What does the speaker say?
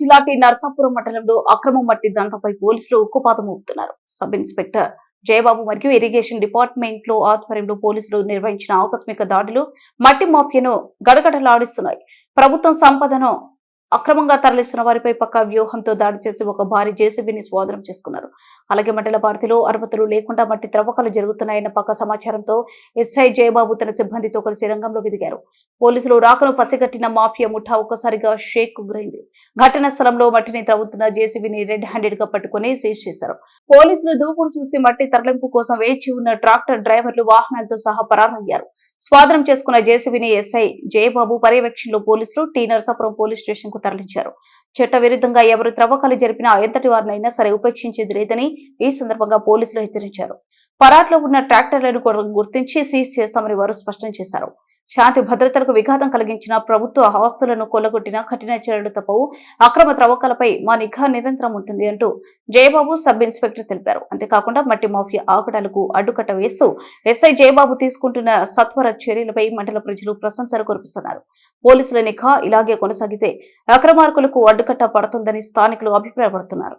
జిల్లా టి నరసాపురం మండలంలో అక్రమ మట్టి దందాపై పోలీసులు ఉక్కుపాదం ఊపుతున్నారు. సబ్ ఇన్స్పెక్టర్ జయబాబు మరియు ఇరిగేషన్ డిపార్ట్మెంట్ లో ఆధ్వర్యంలో పోలీసులు నిర్వహించిన ఆకస్మిక దాడులు మట్టి మాఫియాను గడగడలాడిస్తున్నాయి. ప్రభుత్వం సంపదను అక్రమంగా తరలిస్తున్న వారిపై పక్కా వ్యూహంతో దాడి చేసి ఒక భారీ జేసీబీని స్వాధీనం చేసుకున్నారు. అలాగే మండల పరిధిలో అనుమతులు లేకుండా మట్టి త్రవ్వకాలు జరుగుతున్నాయన్న పక్క సమాచారంతో ఎస్ఐ జయబాబు తన సిబ్బందితో కలిసి రంగంలోకి దిగారు. పోలీసులు రాకను పసిగట్టిన మాఫియా ముఠా ఒక్కసారిగా షేక్ గురైంది. ఘటన స్థలంలో మట్టిని త్రవ్వుతున్న జేసీబీని రెడ్ హ్యాండెడ్ గా పట్టుకుని సీజ్ చేశారు. పోలీసులు దూకుడు చూసి మట్టి తరలింపు కోసం వేచి ఉన్న ట్రాక్టర్ డ్రైవర్లు వాహనాలతో సహా పరారయ్యారు. స్వాధీనం చేసుకున్న జేసీబీని ఎస్ఐ జయబాబు పర్యవేక్షణలో పోలీసులు టి నరసాపురం పోలీస్ స్టేషన్ కు తరలించారు. చట్ట విరుద్ధంగా ఎవరు త్రవ్వకాలు జరిపినా ఎంతటి వారినైనా సరే ఉపేక్షించేది లేదని ఈ సందర్భంగా పోలీసులు హెచ్చరించారు. పరాట్లో ఉన్న ట్రాక్టర్లను గుర్తించి సీజ్ చేస్తామని వారు స్పష్టం చేశారు. శాంతి భద్రతలకు విఘాతం కలిగించిన ప్రభుత్వ ఆస్తులను కొల్లగొట్టిన కఠిన చర్యలు తప్పవు. అక్రమ త్రవ్వకాలపై మా నిఘా నిరంతరం ఉంటుంది అంటూ జయబాబు సబ్ ఇన్స్పెక్టర్ తెలిపారు. అంతేకాకుండా మట్టి మాఫియా ఆగడాలకు అడ్డుకట్ట వేస్తూ ఎస్ఐ జయబాబు తీసుకుంటున్న సత్వర చర్యలపై మండల ప్రజలు ప్రశంసలు కురిపిస్తున్నారు. పోలీసుల నిఘా ఇలాగే కొనసాగితే అక్రమార్కులకు అడ్డుకట్ట పడుతుందని స్థానికులు అభిప్రాయపడుతున్నారు.